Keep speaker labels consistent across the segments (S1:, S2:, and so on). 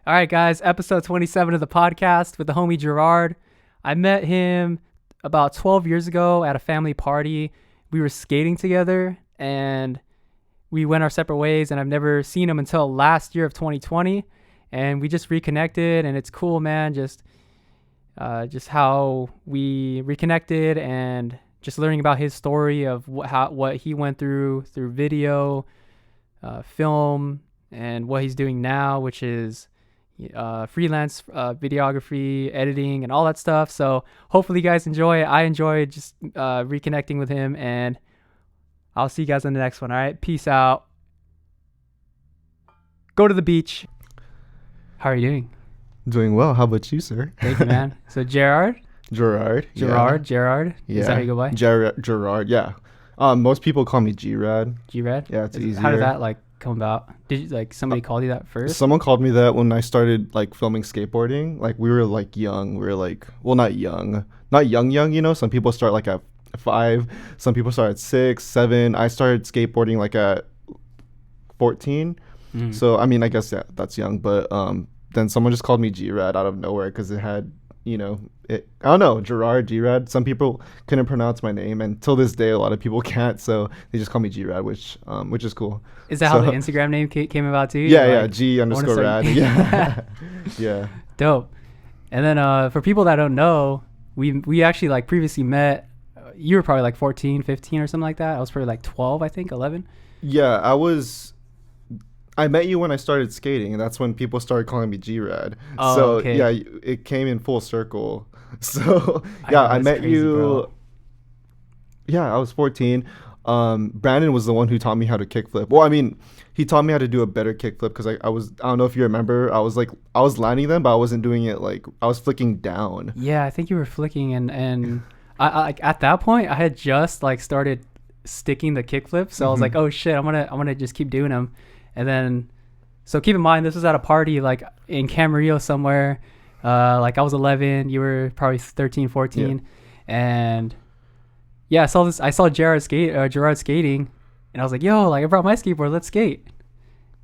S1: All right, guys, episode 27 of the podcast with the homie Gerard. I met him about 12 years ago at a family party. We were skating together and we went our separate ways, and I've never seen him until last year of 2020. And we just reconnected, and it's cool, man. Just how we reconnected and just learning about his story of what he went through video, film, and what he's doing now, which is freelance videography, editing, and all that stuff. So hopefully you guys enjoy it. I enjoyed just reconnecting with him, and I'll see you guys on the next one. All right, peace out. Go to the beach. How are you doing?
S2: Doing well. How about you, sir?
S1: Thank you, man. So Gerard.
S2: Gerard.
S1: Gerard.
S2: Yeah.
S1: Is that how you go by?
S2: Gerard. Yeah. Most people call me Gerard.
S1: Gerard.
S2: Yeah, it's easier.
S1: How did that come about? Did you somebody called you that first?
S2: Someone called me that when I started filming skateboarding. We were young. We were not young. Some people start at 5. Some people start at 6, 7. I started skateboarding at 14. So I mean, I guess that's young. But then someone just called me Gerard out of nowhere because it had I don't know, Gerard. Some people couldn't pronounce my name, and till this day a lot of people can't, so they just call me Gerard, which is cool.
S1: Is that how the Instagram name came about too?
S2: Yeah, G_rad. Yeah. Yeah.
S1: Dope. And then for people that don't know, we actually previously met. You were probably 14, 15 or something like that. I was probably 12, I think, 11.
S2: Yeah, I met you when I started skating, and that's when people started calling me Gerard.
S1: Oh,
S2: so
S1: okay.
S2: Yeah, it came in full circle. So yeah, I met
S1: crazy,
S2: you.
S1: Bro.
S2: Yeah, I was 14. Branden was the one who taught me how to kickflip. Well, I mean, he taught me how to do a better kickflip because I don't know if you remember, I was landing them, but I wasn't doing it I was flicking down.
S1: Yeah, I think you were flicking, and I at that point I had just started sticking the kickflip, so I was like, oh shit, I'm gonna just keep doing them. And then, so keep in mind, this was at a party in Camarillo somewhere. I was 11, you were probably 13, 14. Yeah. And yeah, I saw Gerard skating, and I was like, yo, I brought my skateboard, let's skate.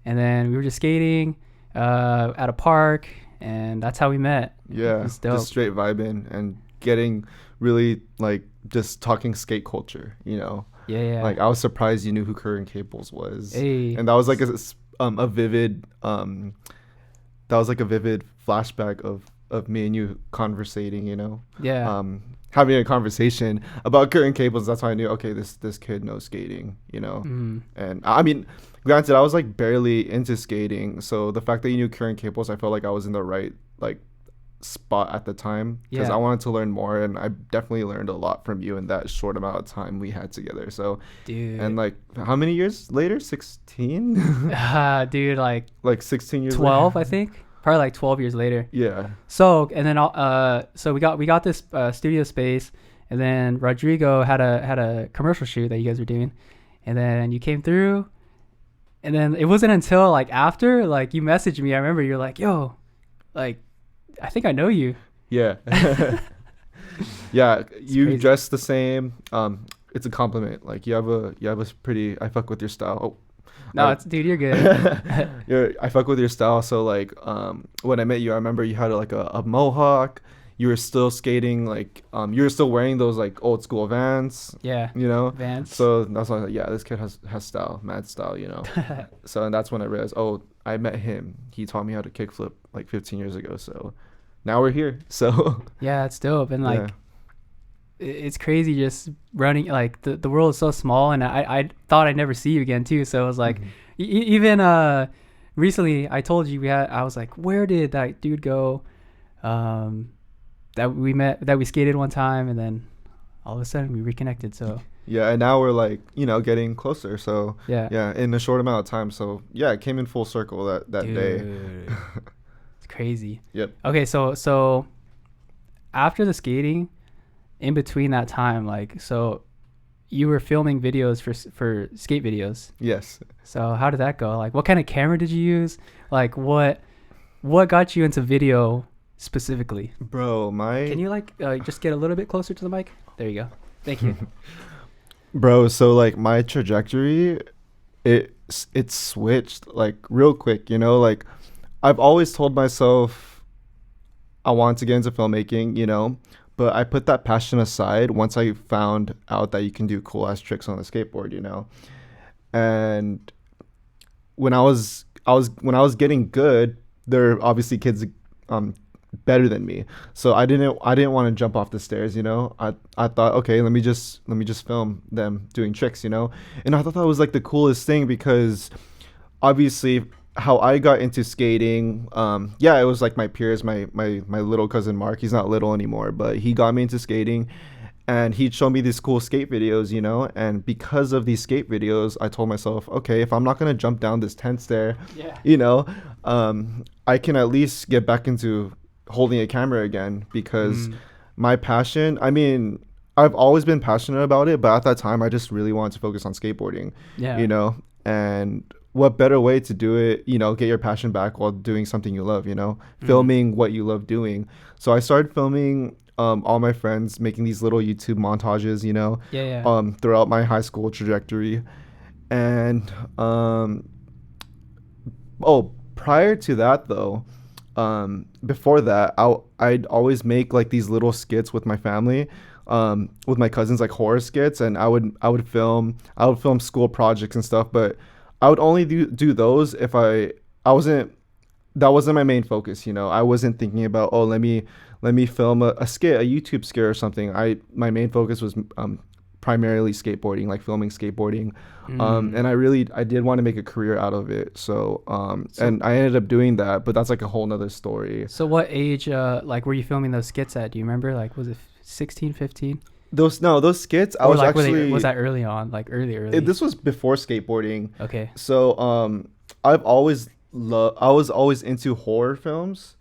S1: And then we were just skating at a park, and that's how we met.
S2: Yeah, just straight vibing and getting really just talking skate culture,
S1: Yeah.
S2: I was surprised you knew who Curran Caples was.
S1: Hey.
S2: And that was a vivid flashback of me and you conversating,
S1: Yeah.
S2: Having a conversation about Curran Caples. That's how I knew, okay, this kid knows skating, And I mean, granted, I was barely into skating, so the fact that you knew Curran Caples, I felt like I was in the right spot at the time, because I wanted to learn more, and I definitely learned a lot from you in that short amount of time we had together. So
S1: dude,
S2: and how many years later? 16.
S1: Dude,
S2: 16 years
S1: 12
S2: later?
S1: I think, probably 12 years later.
S2: Yeah.
S1: So and then so we got this studio space, and then Rodrigo had a commercial shoot that you guys were doing, and then you came through, and then it wasn't until after you messaged me, I remember you're like, yo, I think I know you.
S2: Yeah. Yeah, you
S1: crazy.
S2: dress the same. It's a compliment. You have a pretty, I fuck with your style. Oh.
S1: No, dude, you're good.
S2: I fuck with your style. So when I met you, I remember you had a mohawk. You were still skating, you were still wearing those old school Vans.
S1: Yeah. Vans.
S2: So that's why I was like, yeah, this kid has style, mad style, So and that's when I realized, oh, I met him. He taught me how to kickflip 15 years ago. So now we're here. So
S1: yeah, it's dope. And it's crazy just running. The world is so small, and I thought I'd never see you again too. So I was like, even recently I told you I was like, where did that dude go? That we met, that we skated one time, and then all of a sudden we reconnected. So
S2: yeah, and now we're getting closer. So
S1: yeah,
S2: in a short amount of time. So yeah, it came in full circle that day.
S1: It's crazy.
S2: Yep.
S1: Okay, so after the skating, in between that time, so you were filming videos for skate videos.
S2: Yes.
S1: So how did that go? What kind of camera did you use? What got you into video specifically?
S2: Bro,
S1: Can you just get a little bit closer to the mic? There you go. Thank you.
S2: Bro, so my trajectory, it switched real quick, I've always told myself I want to get into filmmaking, you know, but I put that passion aside once I found out that you can do cool ass tricks on a skateboard, you know. And when I was getting good, there are obviously kids um better than me. So I didn't want to jump off the stairs, you know. I thought, okay, let me just film them doing tricks, you know. And I thought that was like the coolest thing because obviously how I got into skating, yeah, it was like my peers, my little cousin Mark. He's not little anymore, but he got me into skating, and he'd show me these cool skate videos, you know. And because of these skate videos, I told myself, okay, if I'm not gonna jump down this 10 stair,
S1: Yeah.
S2: you know, I can at least get back into holding a camera again because my passion. I mean, I've always been passionate about it, but at that time, I just really wanted to focus on skateboarding,
S1: Yeah.
S2: you know. And what better way to do it, you know, get your passion back while doing something you love, you know, filming what you love doing. So I started filming all my friends making these little YouTube montages, you know,
S1: Yeah. Yeah.
S2: throughout my high school trajectory. And prior to that though, before that, I'd always make like these little skits with my family, with my cousins, like horror skits, and I would film school projects and stuff, but I would only do those if I wasn't that wasn't my main focus, you know. I wasn't thinking about, oh, let me film a skit, a YouTube skit or something. My main focus was primarily skateboarding, like filming skateboarding. And I did want to make a career out of it. So and I ended up doing that, but that's like a whole nother story.
S1: So what age like were you filming those skits at? Do you remember? Like was it 16, 15?
S2: Those skits, I
S1: Or
S2: was
S1: like
S2: actually
S1: was that early on? Like early?
S2: this was before skateboarding.
S1: Okay.
S2: So I was always into horror films.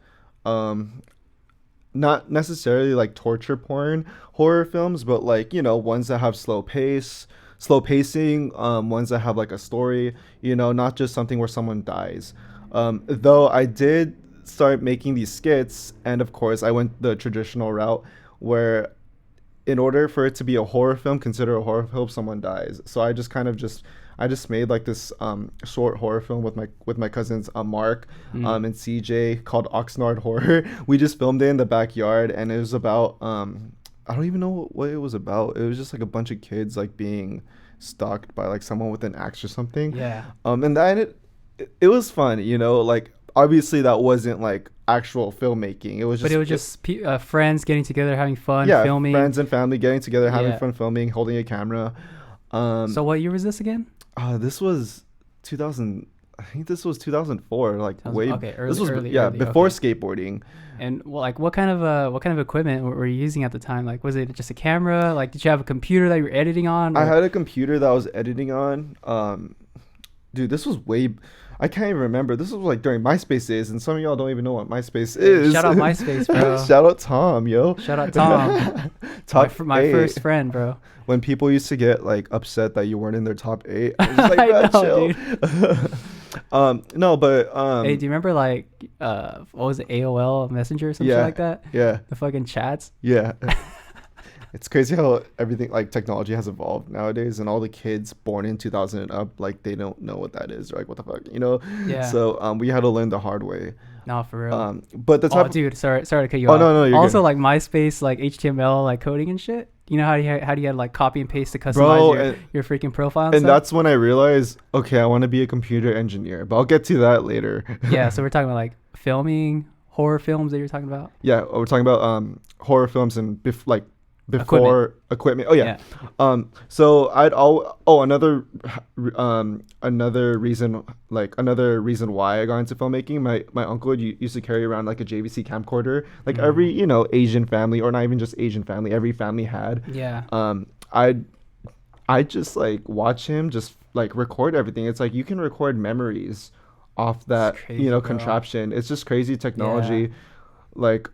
S2: Not necessarily like torture porn horror films, but like, you know, ones that have slow pacing, ones that have like a story, you know, not just something where someone dies. Though I did start making these skits, and of course I went the traditional route where in order for it to be a horror film, consider a horror film, someone dies. So I just made like this short horror film with my cousins Mark and CJ called Oxnard Horror. We just filmed it in the backyard, and it was about I don't even know what it was about. It was just like a bunch of kids like being stalked by like someone with an axe or something.
S1: Yeah.
S2: And that it was fun, you know. Like obviously that wasn't like actual filmmaking. It was just.
S1: But it was just friends getting together, having fun,
S2: yeah,
S1: filming.
S2: friends and family getting together, having
S1: Yeah.
S2: fun filming, holding a camera.
S1: So what year was this again?
S2: This was 2000. I think this was 2004. Like way.
S1: Okay,
S2: this was
S1: early,
S2: before
S1: okay.
S2: skateboarding.
S1: And well, like what kind of equipment were you using at the time? Like was it just a camera? Like did you have a computer that you were editing on?
S2: I had a computer that I was editing on. Dude, this was way. I can't even remember. This was like during MySpace days, and some of y'all don't even know what MySpace is.
S1: Shout out MySpace, bro.
S2: Shout out Tom, yo.
S1: Shout out Tom. my first friend, bro.
S2: When people used to get like upset that you weren't in their top 8, I was just like, bro, chill. No, but
S1: hey, do you remember like what was it, AOL Messenger or something like that?
S2: Yeah.
S1: The fucking chats.
S2: Yeah. It's crazy how everything like technology has evolved nowadays, and all the kids born in 2000 and up, like they don't know what that is. They're like, what the fuck, you know?
S1: Yeah.
S2: So we had to learn the hard way.
S1: No, for real.
S2: But the type.
S1: Dude, sorry to cut you
S2: Oh
S1: off.
S2: no, you're
S1: also
S2: good.
S1: like MySpace, like HTML, like coding and shit. You know how you had like copy and paste to customize
S2: Bro,
S1: your freaking profile
S2: and
S1: stuff?
S2: that's when I realized, okay, I want to be a computer engineer, but I'll get to that later.
S1: Yeah, so we're talking about like filming horror films that you're talking about.
S2: Yeah, we're talking about horror films and before equipment. Oh yeah. So another reason why I got into filmmaking. My uncle used to carry around like a JVC camcorder, like every, you know, Asian family, or not even just Asian family, every family had.
S1: Yeah.
S2: I just like watch him just like record everything. It's like you can record memories off that,
S1: crazy,
S2: you know,
S1: bro.
S2: contraption. It's just crazy technology.
S1: Yeah.
S2: Like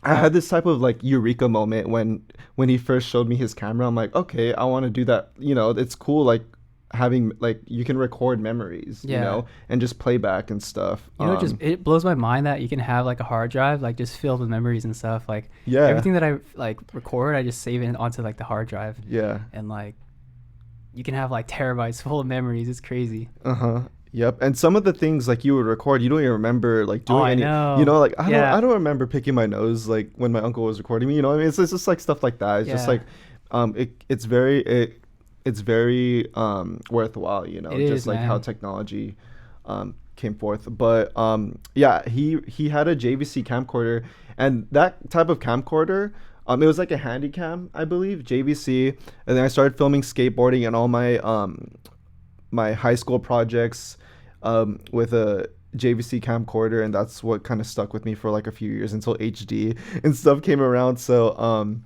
S2: I had this type of like eureka moment when he first showed me his camera. I'm like, okay, I want to do that. You know, it's cool. Like having like you can record memories,
S1: Yeah.
S2: you know, and just playback and stuff.
S1: You know, just it blows my mind that you can have like a hard drive like just filled with memories and stuff. Like
S2: yeah,
S1: everything that I like record, I just save it onto like the hard drive.
S2: Yeah.
S1: And like you can have like terabytes full of memories. It's crazy.
S2: Yeah. Yep. And some of the things like you would record, you don't even remember like
S1: Oh,
S2: doing
S1: I
S2: any, you
S1: know.
S2: know, like
S1: Yeah.
S2: I don't remember picking my nose like when my uncle was recording me, you know what I mean? It's just like stuff like that. It's just
S1: Yeah.
S2: like it's very worthwhile, you
S1: It
S2: know,
S1: is,
S2: just like how
S1: man.
S2: technology came forth. But yeah, he had a JVC camcorder, and that type of camcorder it was like a handy cam, I believe, JVC, and then I started filming skateboarding and all my high school projects with a JVC camcorder, and that's what kind of stuck with me for like a few years until HD and stuff came around. So,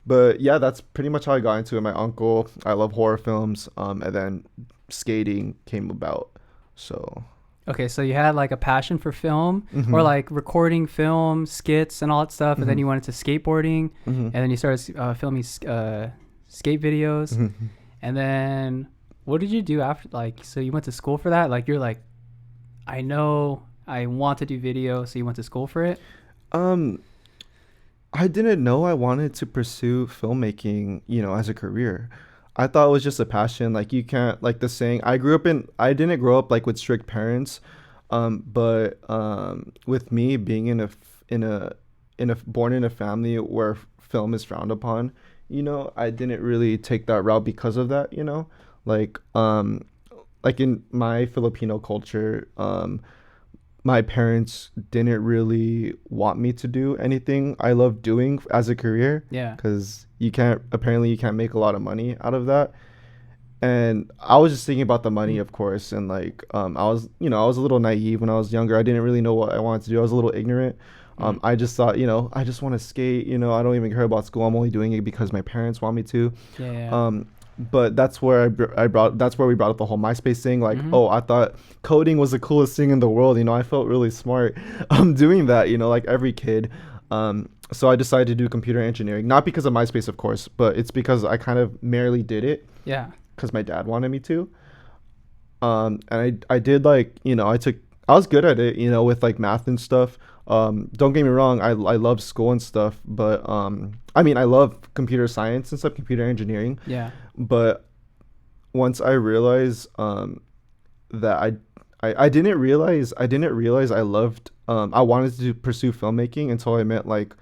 S2: but yeah, that's pretty much how I got into it. My uncle, I love horror films, and then skating came about. So,
S1: Okay, so you had like a passion for film or
S2: mm-hmm,
S1: like recording film, skits, and all that stuff, and then
S2: mm-hmm,
S1: you went into skateboarding,
S2: mm-hmm,
S1: and then you started filming skate videos,
S2: mm-hmm.
S1: and then what did you do after? Like, so you went to school for that? Like, you're like, I know I want to do video, so you went to school for it?
S2: Um, I didn't know I wanted to pursue filmmaking, you know, as a career. I thought it was just a passion. Like you can't like the saying. I didn't grow up like with strict parents, but with me being in a born in a family where film is frowned upon, you know, I didn't really take that route because of that. You know, like like in my Filipino culture, my parents didn't really want me to do anything I love doing as a career
S1: Yeah.
S2: because you can't make a lot of money out of that. And I was just thinking about the money,
S1: Mm.
S2: of course, and like I was, you know, I was a little naive when I was younger. I didn't really know what I wanted to do. I was a little ignorant.
S1: Mm.
S2: I just thought, you know, I just want to skate. You know, I don't even care about school. I'm only doing it because my parents want me to.
S1: Yeah. Yeah.
S2: But that's where I brought that's where we brought up the whole MySpace thing. Like,
S1: Mm-hmm.
S2: oh, I thought coding was the coolest thing in the world. You know, I felt really smart doing that. You know, like every kid. So I decided to do computer engineering, not because of MySpace, of course, but it's because I kind of merely did it
S1: Yeah.
S2: because my dad wanted me to. And I did like, you know, I was good at it, you know, with like math and stuff. Don't get me wrong, I love school and stuff, but I mean, I love computer science and stuff, computer engineering.
S1: Yeah.
S2: But once I realized that I didn't realize I loved I wanted to pursue filmmaking until I met like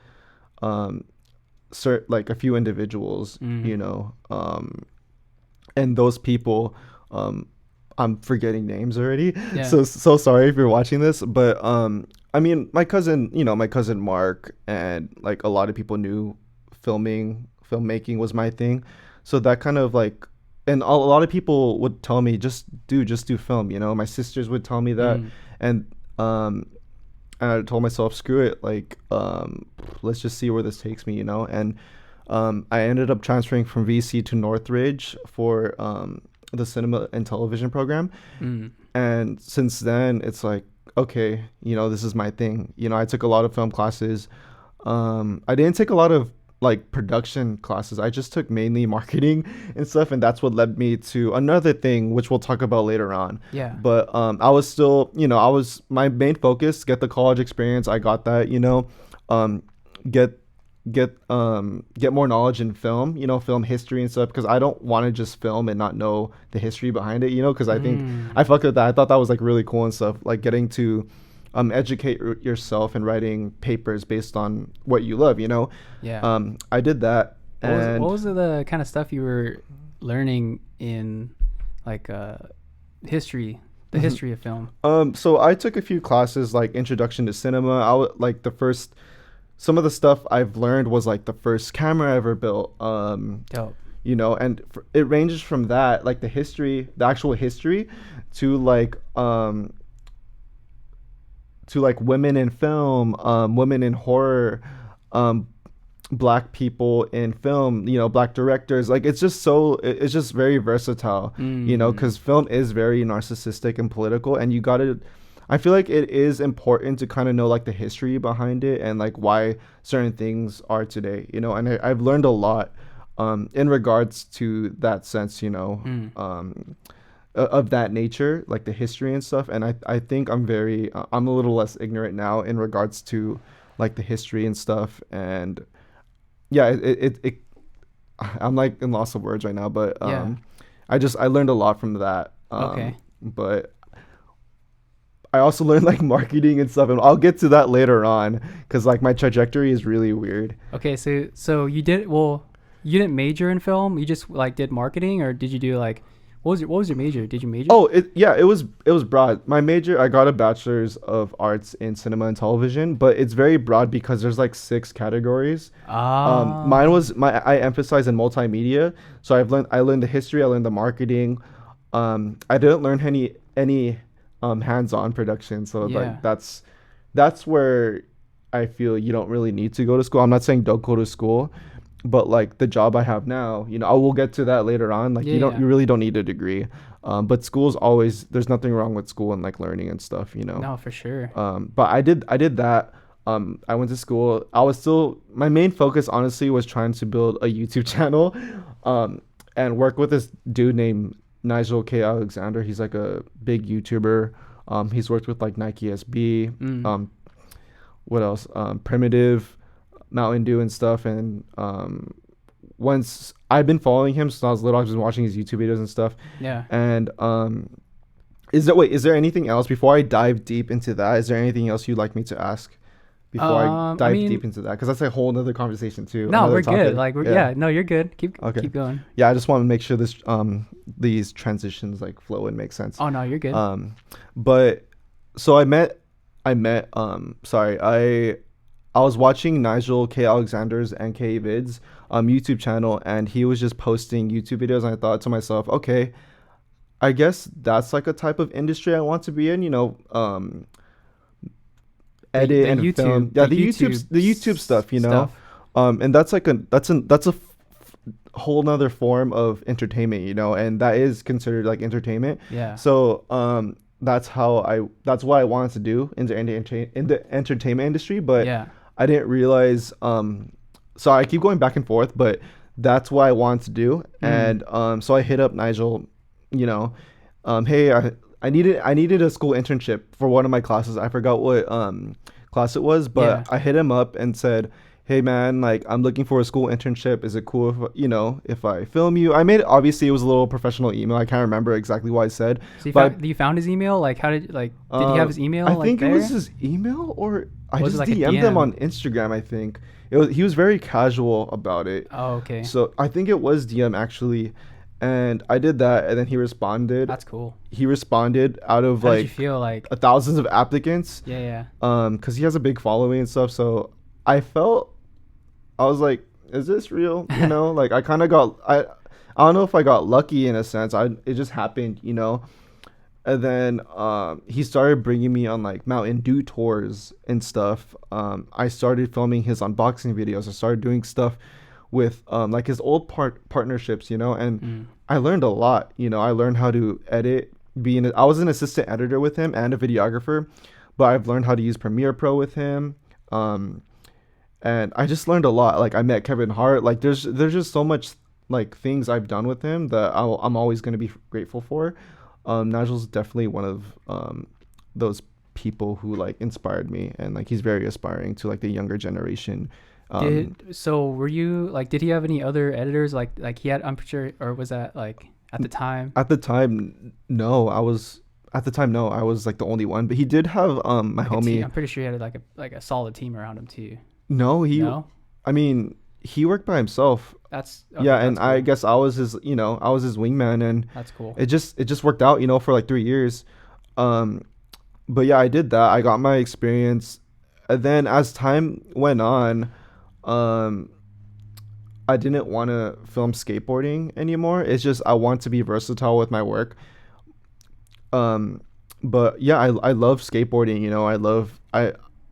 S2: like a few individuals,
S1: Mm.
S2: you know, and those people I'm forgetting names already.
S1: Yeah.
S2: So sorry if you're watching this, but I mean my cousin, you know, my cousin Mark, and like a lot of people knew filmmaking was my thing. So that kind of like, and a lot of people would tell me just do film, you know. My sisters would tell me that,
S1: Mm.
S2: and and I told myself, screw it, like let's just see where this takes me, you know. And I ended up transferring from VC to Northridge for the cinema and television program.
S1: Mm.
S2: And since then, it's like, okay, you know, this is my thing. You know, I took a lot of film classes. I didn't take a lot of like production classes. I just took mainly marketing and stuff, and that's what led me to another thing, which we'll talk about later on.
S1: Yeah.
S2: But I was still, you know, I was my main focus, get the college experience. I got that, you know, um, get get more knowledge in film, you know, film history and stuff, because I don't want to just film and not know the history behind it, you know, because I think
S1: Mm.
S2: I fucked with that. I thought that was like really cool and stuff, like getting to educate yourself and writing papers based on what you love, you know.
S1: Yeah.
S2: I did that.
S1: What was the kind of stuff you were learning in like history, the
S2: Mhm.
S1: history of film?
S2: So I took a few classes like introduction to cinema. Like the first, some of the stuff I've learned was like the first camera I ever built.
S1: Dope.
S2: You know, and it ranges from that, like the history, the actual history, to like women in film, women in horror, um, black people in film, you know, black directors. Like it's just it's just very versatile, you know,
S1: Mm.
S2: because film is very narcissistic and political, and you gotta. I feel like it is important to kind of know like the history behind it and like why certain things are today, you know. And I've learned a lot in regards to that sense, you know.
S1: Mm.
S2: Of that nature, like the history and stuff. And I think I'm a little less ignorant now in regards to like the history and stuff. And yeah, it I'm like in loss of words right now, but
S1: Yeah.
S2: I learned a lot from that.
S1: Okay.
S2: But I also learned like marketing and stuff, and I'll get to that later on because like my trajectory is really weird.
S1: Okay, so you didn't major in film. You just like did marketing, or did you do like what was your major? Did you major?
S2: Oh, it was broad. My major, I got a bachelor's of arts in cinema and television, but it's very broad because there's like 6 categories. Mine was I emphasize in multimedia, so I learned the history, I learned the marketing. I didn't learn any hands-on production, so
S1: Yeah.
S2: like that's where I feel you don't really need to go to school. I'm not saying don't go to school, but like the job I have now, I will get to that later on. Like
S1: Yeah.
S2: you really don't need a degree. But school's always, there's nothing wrong with school and like learning and stuff.
S1: No, for sure.
S2: But I did that. I went to school. My main focus honestly was trying to build a YouTube channel, and work with this dude named Nigel K. Alexander. He's like a big YouTuber. He's worked with like Nike SB. What else? Primitive, Mountain Dew and stuff. And once I've been following him since I was little, I've been watching his YouTube videos and stuff.
S1: Yeah.
S2: And is there anything else before I dive deep into that? Is there anything else you'd like me to ask before I dive deep into that? Because that's a whole nother conversation too.
S1: No, we're
S2: topic.
S1: good. Like no, you're good. Keep going.
S2: Yeah, I just want to make sure these transitions like flow and make sense.
S1: Oh no, you're good.
S2: But so I was watching Nigel K. Alexander's NK Vids YouTube channel, and he was just posting YouTube videos, and I thought to myself, okay, I guess that's like a type of industry I want to be in, edit and
S1: YouTube,
S2: film. Yeah, the YouTube stuff, and that's like that's a whole nother form of entertainment, and that is considered like entertainment.
S1: Yeah.
S2: So that's what I wanted to do in the entertainment industry, but
S1: yeah.
S2: I didn't realize. So I keep going back and forth, but that's what I wanted to do, and so I hit up Nigel. Hey, I needed a school internship for one of my classes. I forgot what class it was, but
S1: Yeah.
S2: I hit him up and said, hey man, like I'm looking for a school internship. Is it cool if I film you? I made it, obviously it was a little professional email. I can't remember exactly what I said.
S1: So you found his email? Like how did did he have his email?
S2: I think it was his email, or I just DM'd him on Instagram. I think he was very casual about it.
S1: Oh, okay.
S2: So I think it was DM actually. And I did that, and then he responded.
S1: That's cool.
S2: He responded out of
S1: How did you feel like
S2: thousands of applicants.
S1: Yeah.
S2: Because he has a big following and stuff. So I was like, is this real? Like I kind of I don't know if I got lucky in a sense. It just happened, And then he started bringing me on like Mountain Dew tours and stuff. I started filming his unboxing videos. I started doing stuff with like his old partnerships, and I learned a lot. I learned how to edit. I was an assistant editor with him and a videographer, but I've learned how to use Premiere Pro with him. And I just learned a lot. Like I met Kevin Hart. Like there's just so much like things I've done with him that I'm always going to be grateful for. Nigel's definitely one of those people who like inspired me, and like he's very aspiring to like the younger generation.
S1: Were you like, did he have any other editors like he had? I'm pretty sure, or was that like at the time?
S2: At the time, no. I was like the only one, but he did have my homie.
S1: I'm pretty sure he had like a solid team around him too.
S2: No. I mean, he worked by himself.
S1: That's
S2: and
S1: cool.
S2: I guess I was his wingman, and
S1: that's cool.
S2: It just worked out, for like 3 years. But yeah, I did that. I got my experience, and then as time went on, I didn't want to film skateboarding anymore. It's just I want to be versatile with my work. But yeah, I love skateboarding.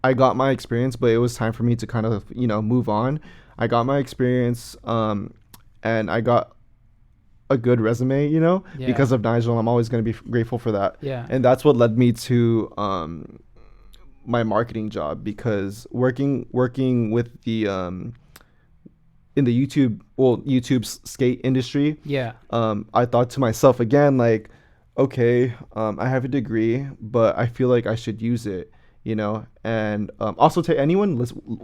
S2: I got my experience, but it was time for me to kind of move on. I got my experience, and I got a good resume, because of Nigel. I'm always going to be grateful for that.
S1: Yeah. And
S2: that's what led me to my marketing job, because working with the in the YouTube skate industry.
S1: Yeah.
S2: I thought to myself again, like, okay, I have a degree, but I feel like I should use it, and also to anyone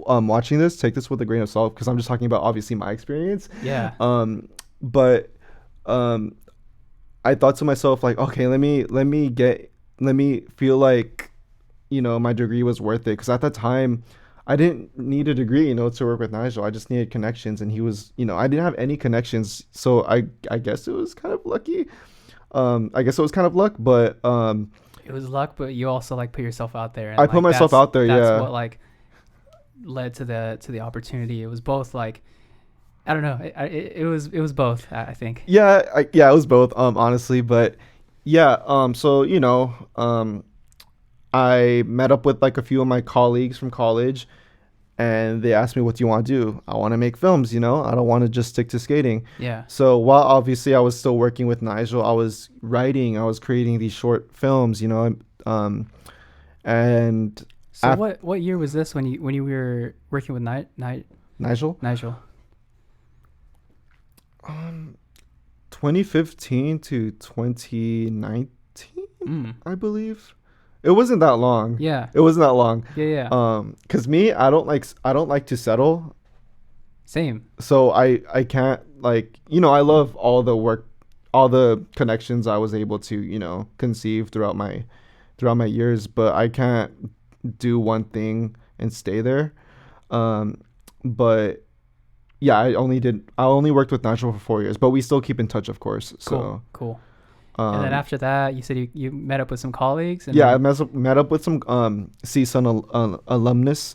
S2: watching this, take this with a grain of salt, because I'm just talking about obviously my experience.
S1: Yeah.
S2: But I thought to myself, like, okay, let me let me feel like, my degree was worth it. Because at that time, I didn't need a degree, to work with Nigel. I just needed connections, and he was, I didn't have any connections, so I guess it was kind of lucky. I guess it was kind of luck, but
S1: It was luck, but you also like put yourself out there. And,
S2: I put myself out there.
S1: That's
S2: yeah.
S1: what like led to the opportunity. It was both like, I don't know. It was both. I think.
S2: Yeah, it was both. Honestly, but yeah. So I met up with like a few of my colleagues from college, and they asked me, "What do you want to do?" I want to make films. I don't want to just stick to skating.
S1: Yeah.
S2: So while obviously I was still working with Nigel, I was writing. I was creating these short films. And
S1: So what year was this when you were working with
S2: Nigel?
S1: Nigel?
S2: 2015 to 2019, I believe. It wasn't that long.
S1: Yeah.
S2: It wasn't that long.
S1: Yeah.
S2: Cause me, I don't like to settle.
S1: Same.
S2: So I can't I love all the work, all the connections I was able to, conceive throughout my years, but I can't do one thing and stay there. But yeah, I only worked with Nigel for 4 years, but we still keep in touch, of course. So
S1: cool. And then after that, you said you met up with some colleagues. And
S2: yeah, I met up with some CSUN alumnus,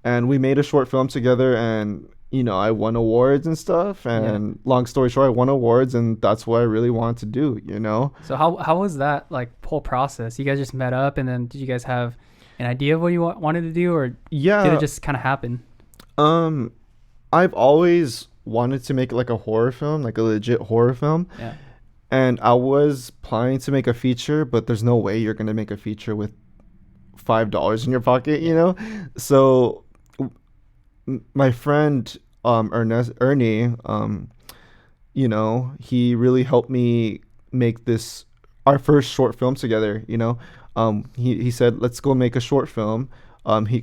S2: and we made a short film together. And I won awards and stuff. And long story short, I won awards, and that's what I really wanted to do.
S1: So how was that like whole process? You guys just met up, and then did you guys have an idea of what you wanted to do, or did it just kind of happen?
S2: I've always wanted to make like a horror film, like a legit horror film.
S1: Yeah.
S2: And I was planning to make a feature, but there's no way you're going to make a feature with $5 in your pocket, So my friend Ernie, he really helped me make our first short film together, He said, let's go make a short film.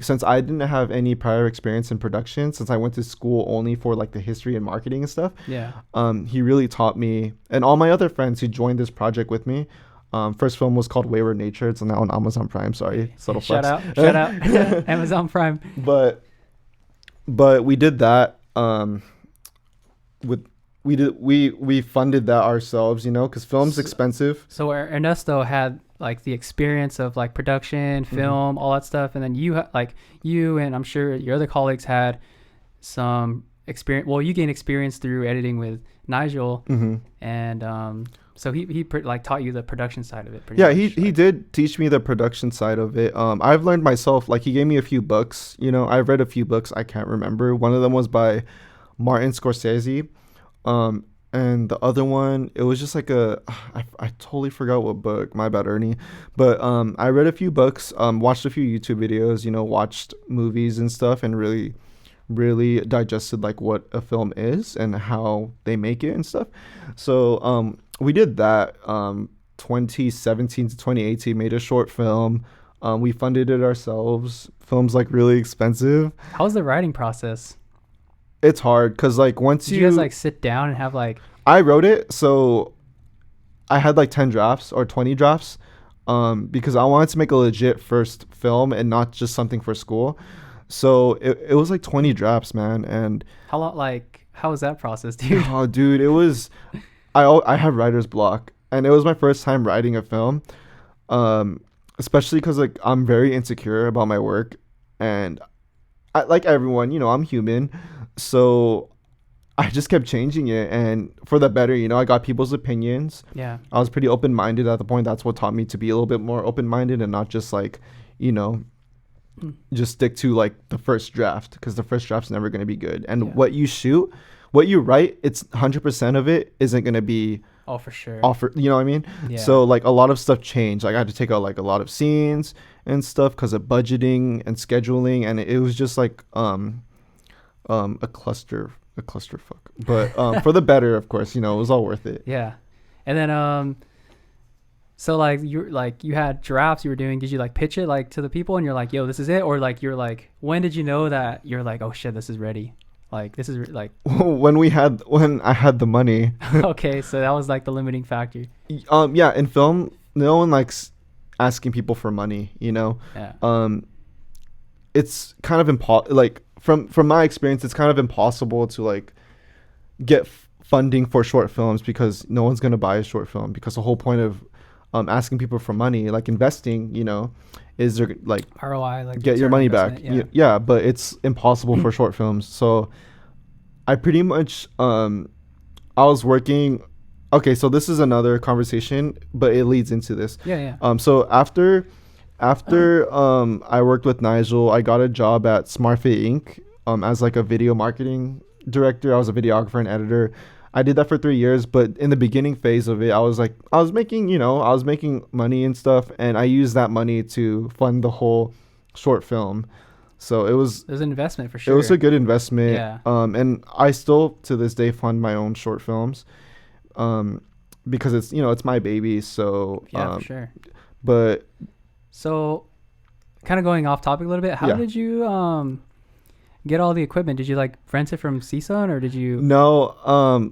S2: Since I didn't have any prior experience in production, since I went to school only for like the history and marketing and stuff, he really taught me, and all my other friends who joined this project with me. First film was called Wayward Nature. It's now on Amazon Prime. Sorry, subtle flex.
S1: Shout out, Amazon Prime.
S2: But we did that. We funded that ourselves, because film's expensive.
S1: So Ernesto had like the experience of like production, film, all that stuff, and then you and I'm sure your other colleagues had some experience. Well, you gained experience through editing with Nigel, and so he like taught you the production side of it.
S2: He did teach me the production side of it. I've learned myself. Like he gave me a few books. I've read a few books. I can't remember. One of them was by Martin Scorsese. And the other one, it was just like I totally forgot what book. My bad, Ernie. But I read a few books, watched a few YouTube videos, watched movies and stuff, and really, really digested like what a film is and how they make it and stuff. So we did that 2017 to 2018, made a short film. We funded it ourselves. Film's like really expensive.
S1: How's the writing process?
S2: It's hard because like once
S1: you guys like sit down and have like
S2: I wrote it, so I had like 10 drafts or 20 drafts because I wanted to make a legit first film and not just something for school. So it was like 20 drafts, man. And
S1: how was that process, dude?
S2: Oh, dude, it was I had writer's block, and it was my first time writing a film, especially because like I'm very insecure about my work, and I, like everyone, I'm human. So I just kept changing it, and for the better, I got people's opinions.
S1: Yeah.
S2: I was pretty open-minded at the point. That's what taught me to be a little bit more open-minded and not just like, just stick to like the first draft, because the first draft's never going to be good. And what you write, it's 100% of it isn't going to be
S1: for sure.
S2: You know what I mean?
S1: Yeah.
S2: So like a lot of stuff changed. Like I had to take out like a lot of scenes and stuff because of budgeting and scheduling, and it was just like a clusterfuck, but for the better, of course. It was all worth it.
S1: Yeah. And then so like you had drafts you were doing. Did you like pitch it like to the people and you're like, yo, this is it? Or like you're like, when did you know that you're like, oh shit, this is ready? Like this is like
S2: when I had the money.
S1: Okay, so that was like the limiting factor.
S2: Yeah, in film, no one likes asking people for money,
S1: Yeah.
S2: It's kind of like from my experience, it's kind of impossible to like get funding for short films because no one's gonna buy a short film, because the whole point of asking people for money, like investing, is they're like
S1: ROI, like
S2: get your
S1: return on
S2: money back.
S1: investment,
S2: Yeah, but it's impossible for short films. So I pretty much I was working. Okay, so this is another conversation, but it leads into this.
S1: Yeah.
S2: So after I worked with Nigel, I got a job at SmartFit Inc. As like a video marketing director. I was a videographer and editor. I did that for 3 years, but in the beginning phase of it, I was making money and stuff, and I used that money to fund the whole short film. So it was
S1: There's an investment for sure.
S2: it was a good investment.
S1: Yeah.
S2: And I still to this day fund my own short films, because it's my baby. So
S1: Yeah, for sure.
S2: But
S1: So, kind of going off topic a little bit, how
S2: Yeah.
S1: did you get all the equipment? Did you like rent it from CSUN, or did you
S2: no,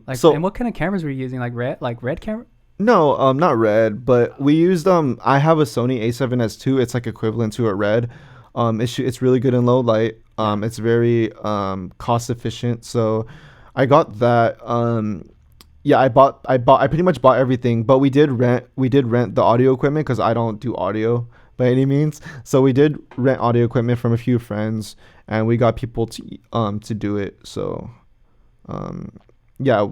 S1: like?
S2: so
S1: And what kind of cameras were you using? Like red camera?
S2: no, not Red, but we used I have a Sony A7S II. It's like equivalent to a Red. It's really good in low light. It's very cost efficient. So I got that. Yeah, I pretty much bought everything, but we did rent the audio equipment because I don't do audio by any means. So we did rent audio equipment from a few friends, and we got people to do it. So yeah,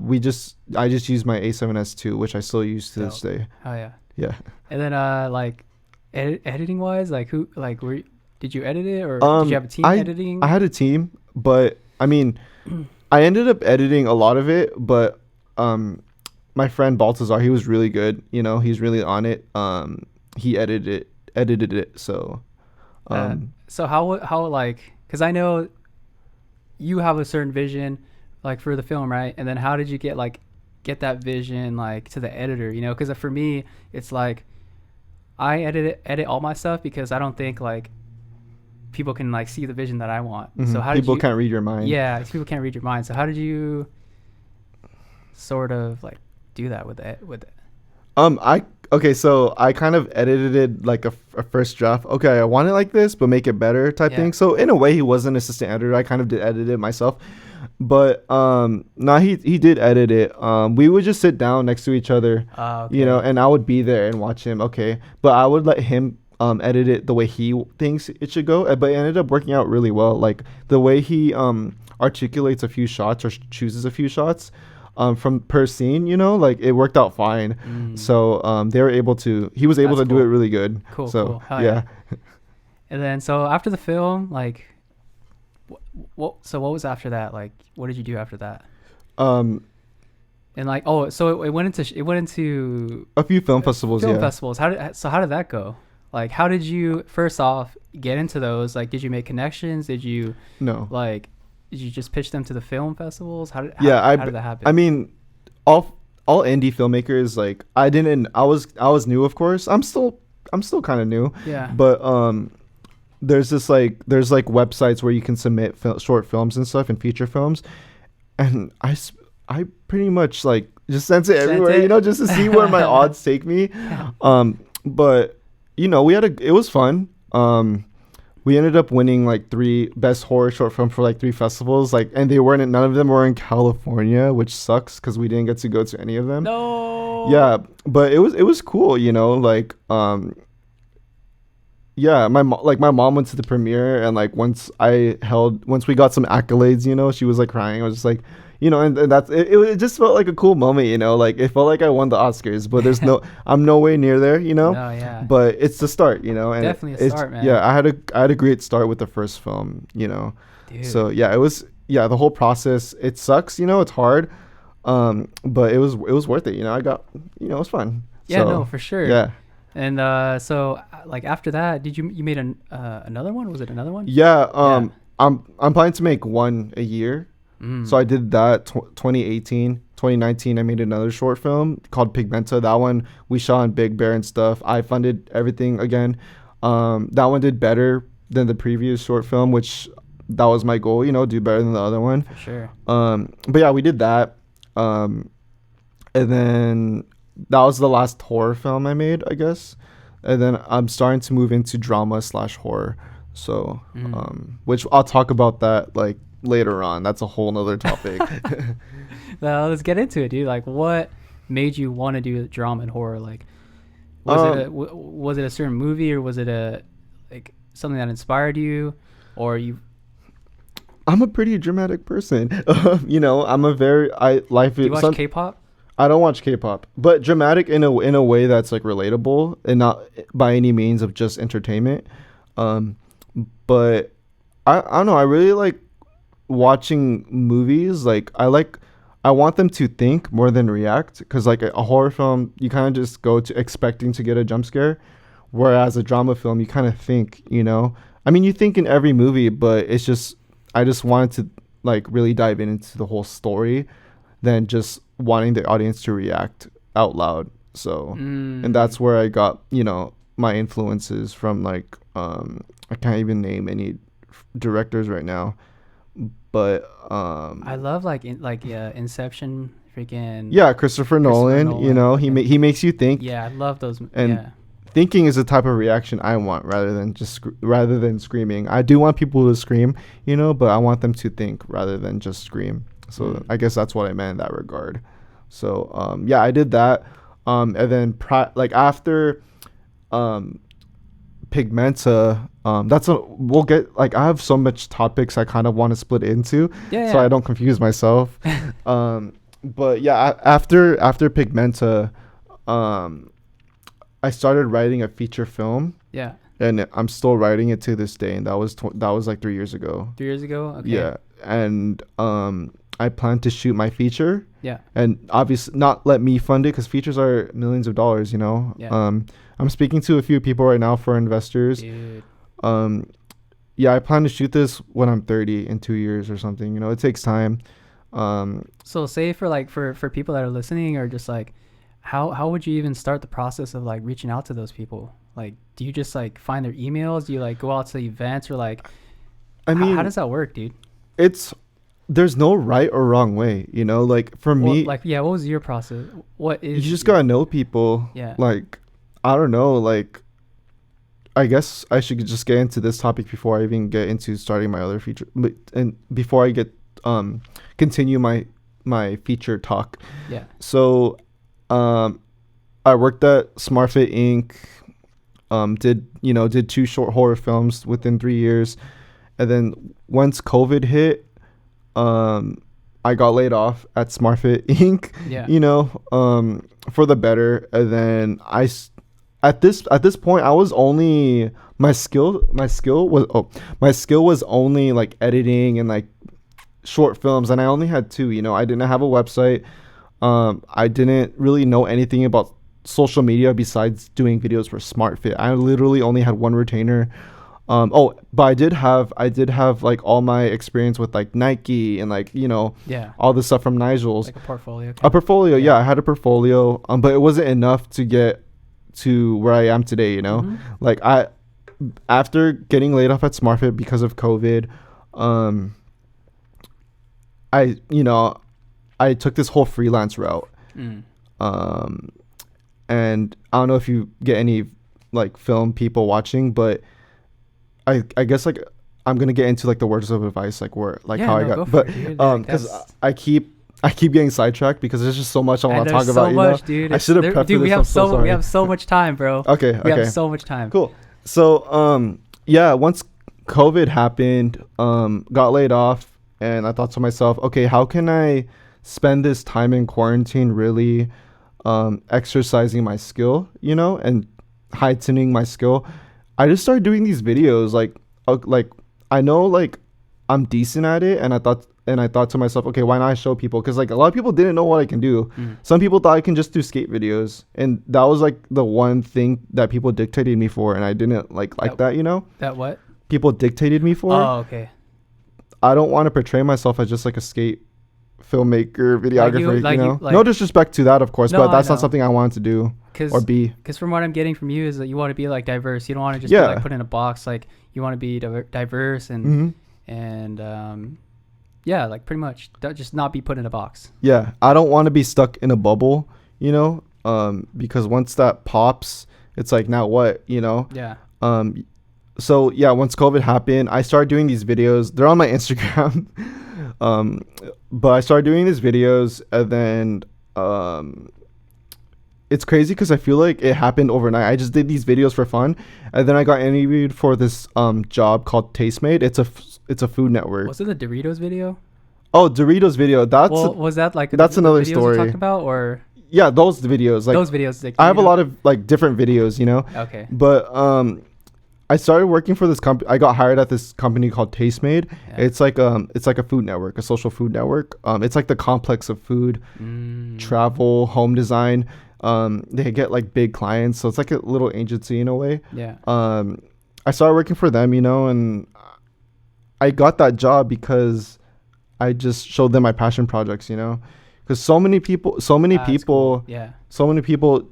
S2: I just used my A7S II, which I still use to this day.
S1: Oh yeah.
S2: Yeah.
S1: And then like editing wise, like did you edit it, or did you have a team editing?
S2: I had a team, but I mean, I ended up editing a lot of it, but my friend Baltazar, he was really good. He's really on it. He edited it. So
S1: so how like, because I know you have a certain vision like for the film, right? And then how did you get that vision like to the editor? Because for me, it's like I edit all my stuff because I don't think like people can like see the vision that I want.
S2: Mm-hmm.
S1: So how
S2: people
S1: did you,
S2: can't read your mind.
S1: Yeah, people can't read your mind. So how did you sort of like do that with it?
S2: So I kind of edited it like a first draft. Okay, I want it like this, but make it better type thing. So in a way, he was an assistant editor. I kind of did edit it myself, but he did edit it. We would just sit down next to each other,
S1: okay.
S2: and I would be there and watch him. Okay, but I would let him edit it the way he thinks it should go. But it ended up working out really well. Like the way he articulates a few shots or chooses a few shots from per scene, like it worked out fine. So he was able to do it really good.
S1: Cool.
S2: So
S1: Cool.
S2: yeah.
S1: And then so after the film, like what was after that? Like what did you do after that? And like so it went into
S2: a few film festivals.
S1: Festivals. How did that go? Like how did you first off get into those? Like did you make connections? Did you did you just pitch them to the film festivals? How did that happen?
S2: I mean, all indie filmmakers, like I was new, of course. I'm still kind of new.
S1: Yeah.
S2: But there's websites where you can submit short films and stuff and feature films, and I pretty much like just sent it everywhere, just to see where my odds take me. But it was fun. We ended up winning like 3 best horror short film for like 3 festivals, and none of them were in California, which sucks because we didn't get to go to any of them.
S1: No.
S2: Yeah, but it was cool, yeah, my mom went to the premiere, and like once we got some accolades, she was like crying. I was just like, and that's it just felt like a cool moment, like it felt like I won the Oscars, but I'm no way near there,
S1: No, yeah.
S2: But it's the start, and
S1: definitely a start, man.
S2: Yeah, I had a great start with the first film,
S1: Dude.
S2: So yeah, the whole process, it sucks, it's hard, but it was worth it, I got, it was fun.
S1: Yeah,
S2: so,
S1: no, for sure.
S2: Yeah.
S1: And so like after that, did you made another one? Was it another one?
S2: Yeah, I'm planning to make one a year. So I did that 2018, 2019. I made another short film called Pigmenta. That one we shot in Big Bear and stuff. I funded everything again. That one did better than the previous short film, which that was my goal, do better than the other one.
S1: For sure.
S2: But yeah, we did that. And then that was the last horror film I made, I guess. and then I'm starting to move into drama slash horror. So, which I'll talk about that like later on. That's a whole nother topic.
S1: Well, let's get into it, dude. Like, what made you want to do drama and horror? Like, was it a certain movie, or was it a like something that inspired you, or you?
S2: I'm a pretty dramatic person. I'm a very life.
S1: Do you watch K-pop?
S2: I don't watch K-pop, but dramatic in a way that's like relatable and not by any means of just entertainment. But I don't know. I really like watching movies. Like I want them to think more than react, because like a horror film, you kind of just go to expecting to get a jump scare, whereas a drama film, you kind of think. I mean, you think in every movie, but it's just I just wanted to like really dive into the whole story than just wanting the audience to react out loud. So and that's where I got my influences from. Like I can't even name any directors right now, but
S1: I love Inception, freaking
S2: Christopher Nolan. He makes you think.
S1: I love those.
S2: And thinking is the type of reaction I want, rather than screaming. I do want people to scream, but I want them to think rather than just scream. So I guess that's what I meant in that regard. So I did that, and then after Pigmenta, we'll get like I have so much topics I kind of want to split into, so I don't confuse myself. But after Pigmenta, I started writing a feature film. Yeah. And I'm still writing it to this day, and that was like 3 years ago.
S1: 3 years ago? Okay.
S2: Yeah. And I plan to shoot my feature.
S1: Yeah.
S2: And obviously not let me fund it, because features are millions of dollars, Yeah. I'm speaking to a few people right now for investors.
S1: Dude.
S2: I plan to shoot this when I'm 30 in 2 years or something. It takes time.
S1: So say for people that are listening, or just like, how would you even start the process of like reaching out to those people? Like, do you just like find their emails? Do you like go out to events, or like, I mean, how does that work, dude?
S2: There's no right or wrong way, like for me,
S1: what was your process?
S2: You just gotta know people.
S1: Yeah.
S2: Like, I don't know, like, I guess I should just get into this topic before I even get into starting my other feature, and before I get continue my feature talk.
S1: Yeah.
S2: So I worked at SmartFit Inc. Did 2 short horror films within 3 years, and then once COVID hit, I got laid off at SmartFit Inc.
S1: Yeah.
S2: For the better. And then at this point, I was only my skill was only like editing and like short films, and I only had 2. I didn't have a website. I didn't really know anything about social media besides doing videos for SmartFit. I literally only had 1 retainer. But I did have like all my experience with like Nike and like all the stuff from Nigel's,
S1: like a portfolio.
S2: Yeah, I had a portfolio. But it wasn't enough to get to where I am today. Like after getting laid off at SmartFit because of COVID, I took this whole freelance route. And I don't know if you get any like film people watching, but I guess like I'm gonna get into like the words of advice, like where like how I got, but because I keep getting sidetracked because there's just so much I want to talk about. Much, dude. I should have prepped
S1: dude,
S2: this.
S1: We have so much time, bro.
S2: Okay.
S1: We have so much time.
S2: Cool. So once COVID happened, got laid off, and I thought to myself, okay, how can I spend this time in quarantine really exercising my skill, and heightening my skill. I just started doing these videos, like I know like I'm decent at it, and I thought to myself, okay, why not show people? Because like a lot of people didn't know what I can do. Some people thought I can just do skate videos, and that was like the one thing that people dictated me for, and I didn't like that.
S1: That what
S2: people dictated me for.
S1: Oh, okay.
S2: I don't want to portray myself as just like a skate filmmaker, videographer, no disrespect to that, of course, but that's not something I wanted to do or be.
S1: Because from what I'm getting from you is that you want to be like diverse. You don't want to just be like put in a box. Like you want to be diverse and like pretty much just not be put in a box. Yeah,
S2: I don't want to be stuck in a bubble, because once that pops it's like, now what, you know?
S1: Yeah.
S2: So yeah, once COVID happened, I started doing these videos. They're on my Instagram. But I started doing these videos, and then it's crazy because I feel like it happened overnight. I just did these videos for fun, and then I got interviewed for this job called Tastemade. It's a food network.
S1: Was it the Doritos video?
S2: Oh, Doritos video.
S1: Was that like
S2: that's another
S1: videos you
S2: story.
S1: talked about, or
S2: Yeah, those videos. Like
S1: those videos. Like,
S2: I have a lot of like different videos, you know.
S1: Okay.
S2: But I started working for this company. I got hired at this company called Tastemade.
S1: Yeah.
S2: It's like a food network, a social food network. It's like the complex of food, travel, home design. They get like big clients, so it's like a little agency in a way.
S1: Yeah.
S2: I started working for them, you know, and I got that job because I just showed them my passion projects, you know, because so many people
S1: Cool. Yeah.
S2: so many people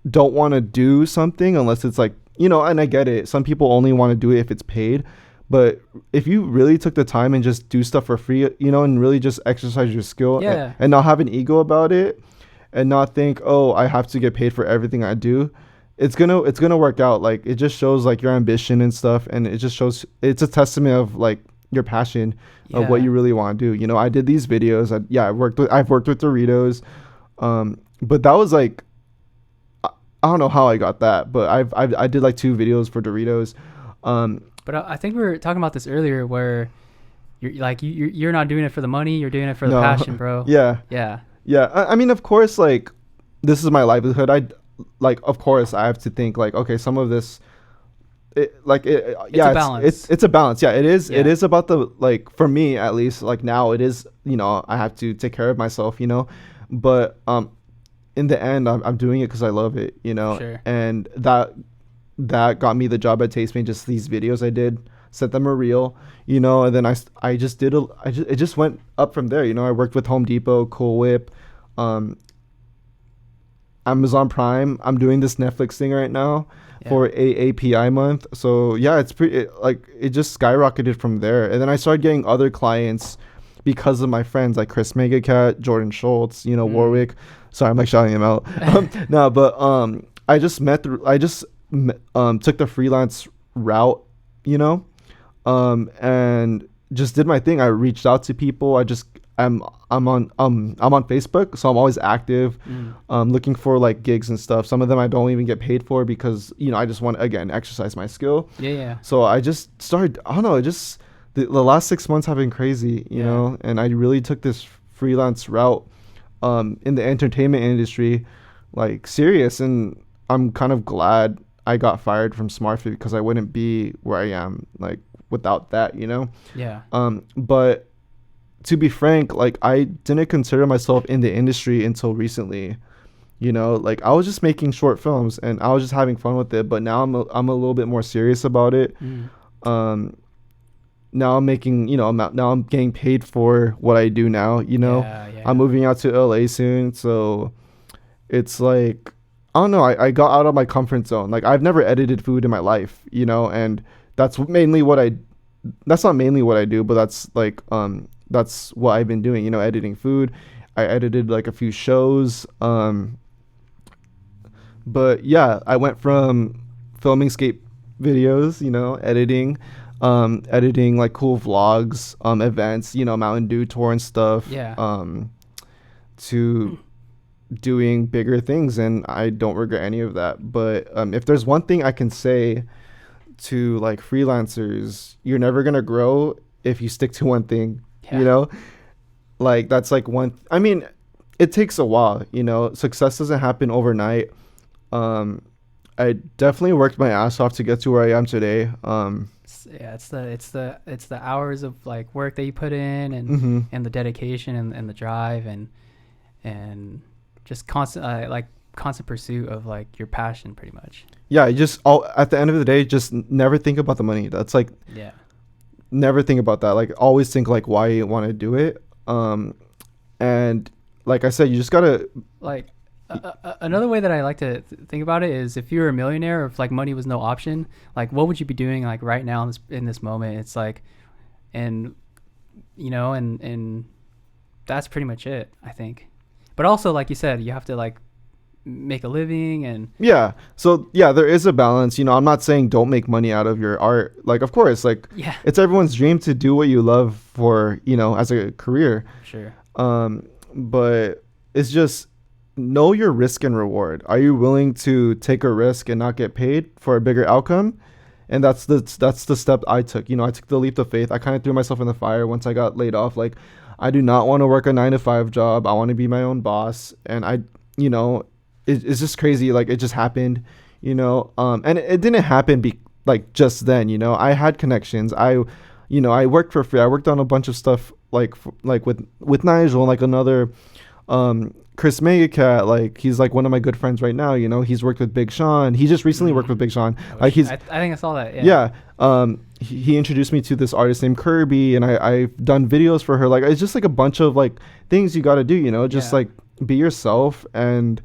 S2: don't want to do something unless it's like, you know, and I get it. Some people only want to do it if it's paid. But if you really took the time and just do stuff for free, you know, and really just exercise your skill and not have an ego about it and not think, oh, I have to get paid for everything I do, it's gonna work out. Like, it just shows like your ambition and stuff, and it just shows, it's a testament of like your passion of what you really want to do. You know, I did these videos. I've worked with Doritos. But that was like, I don't know how I got that, but I did like 2 videos for Doritos.
S1: But I think we were talking about this earlier, where you're like you're not doing it for the money, you're doing it for the passion, bro.
S2: Yeah. I mean, of course, like, this is my livelihood. Of course, I have to think like, okay, some of this, it's a balance. It's a balance. Yeah, it is. Yeah. It is about the, like, for me at least, like now it is, you know, I have to take care of myself, you know, but in the end, I'm doing it because I love it, you know.
S1: Sure.
S2: And that got me the job at Tastemade. Just these videos I did, set them a reel, you know, and then I just did it just went up from there, you know. I worked with Home Depot, Cool Whip, Amazon Prime. I'm doing this Netflix thing right now for API month. So yeah, it's pretty, it just skyrocketed from there. And then I started getting other clients because of my friends like Chris Megacat, Jordan Schultz, you know, Warwick. Sorry, I'm like shouting him out. No, but I just took the freelance route, you know, and just did my thing. I reached out to people. I'm on Facebook, so I'm always active, looking for like gigs and stuff. Some of them I don't even get paid for because, you know, I just want to, again, exercise my skill.
S1: Yeah.
S2: So I just started, I don't know, the last 6 months have been crazy, you know, and I really took this freelance route in the entertainment industry, like, serious. And I'm kind of glad I got fired from SmartFit because I wouldn't be where I am, like, without that, you know?
S1: Yeah.
S2: But to be frank, like, I didn't consider myself in the industry until recently, you know? Like, I was just making short films and I was just having fun with it, but now I'm a little bit more serious about it. Now I'm making, you know, now I'm getting paid for what I do now, you know. I'm moving out to LA soon, so it's like, I don't know, I got out of my comfort zone. Like, I've never edited food in my life, you know, and that's not mainly what I do, but that's like that's what I've been doing, you know, editing food. I edited like a few shows, but yeah, I went from filming skate videos, you know, editing like cool vlogs, events, you know, Mountain Dew tour and stuff, to doing bigger things, and I don't regret any of that. But if there's one thing I can say to like freelancers, you're never gonna grow if you stick to one thing, you know. Like, that's like I mean, it takes a while, you know. Success doesn't happen overnight. I definitely worked my ass off to get to where I am today.
S1: It's the hours of like work that you put in, and and the dedication and the drive and just constant pursuit of like your passion, pretty much. Yeah, at the end of the day, just never think about the money. That's like, never think about that. Like, always think like why you want to do it. And like I said, you just gotta like. Another way that I like to think about it is, if you were a millionaire, or if like money was no option, like what would you be doing like right now in this moment? It's like, and you know, and that's pretty much it, I think. But also, like you said, you have to like make a living and
S2: Yeah. So yeah, there is a balance. I'm not saying don't make money out of your art. Like, of course, like
S1: yeah,
S2: it's everyone's dream to do what you love for, as a career.
S1: sure.
S2: But it's just know your risk and reward. Are you willing to take a risk and not get paid for a bigger outcome? And that's the step I took. I took the leap of faith. I kind of threw myself in the fire once I got laid off. Like, I do not want to work a 9 to 5 job. I want to be my own boss. And it's just crazy. Like, it just happened, and it didn't happen like just then, I had connections. I worked for free. I worked on a bunch of stuff like with Nigel and like another, Chris Megacat, like he's like one of my good friends right now. He's worked with Big Sean. He just recently worked with Big Sean.
S1: I think I saw that. Yeah.
S2: He introduced me to this artist named Kirby, and I've done videos for her. Like, it's just like a bunch of like things you got to do. Just like be yourself, and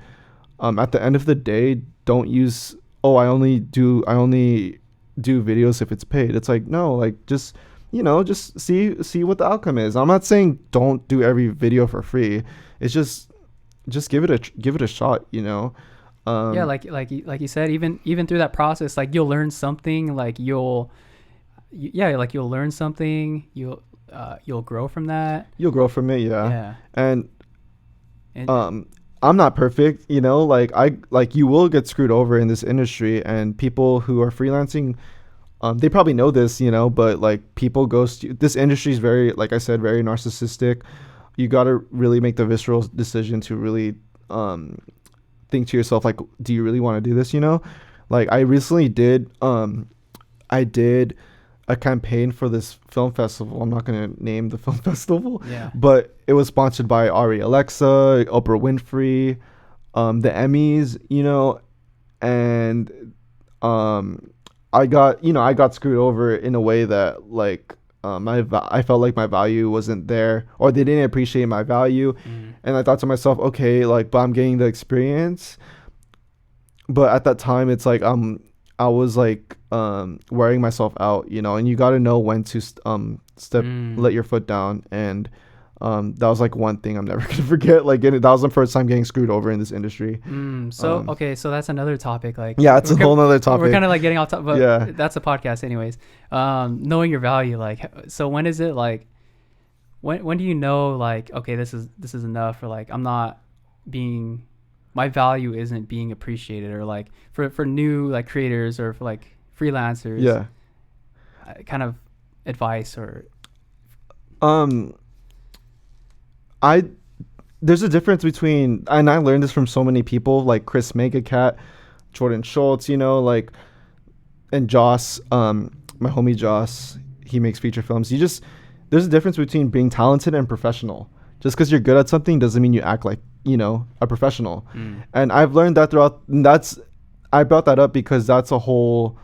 S2: at the end of the day, don't use I only do videos if it's paid. It's like, no, like just just see what the outcome is. I'm not saying don't do every video for free. It's just give it a shot.
S1: Yeah, like you said, even through that process, like you'll learn something. Like you'll learn something. You'll grow from that.
S2: You'll grow from it.
S1: Yeah.
S2: And I'm not perfect. Like you will get screwed over in this industry, and people who are freelancing, they probably know this, but like people ghost you. This industry is very, like I said, very narcissistic. You got to really make the visceral decision to really think to yourself, like, do you really want to do this? Like I recently did I did a campaign for this film festival. I'm not going to name the film festival, but it was sponsored by Ari Alexa, Oprah Winfrey, the Emmys, and I got screwed over in a way that like I felt like my value wasn't there, or they didn't appreciate my value. And I thought to myself, okay, like, but I'm getting the experience. But at that time, it's like I was like wearing myself out, and you got to know when to let your foot down. And that was like one thing I'm never gonna forget. Like, that was the first time getting screwed over in this industry.
S1: Okay, so that's another topic. Like,
S2: yeah, it's a whole nother topic.
S1: We're kind of like getting off topic, but
S2: yeah,
S1: that's a podcast, anyways. Knowing your value, like, so when is it like, when do you know, like, okay, this is enough, or like my value isn't being appreciated, or like for new like creators or for like freelancers.
S2: Yeah.
S1: Kind of advice or.
S2: There's a difference between, and I learned this from so many people, like Chris Megacat, Jordan Schultz, like, and Joss, my homie Joss, he makes feature films. There's a difference between being talented and professional. Just because you're good at something doesn't mean you act like, a professional. And I've learned that I brought that up because that's a whole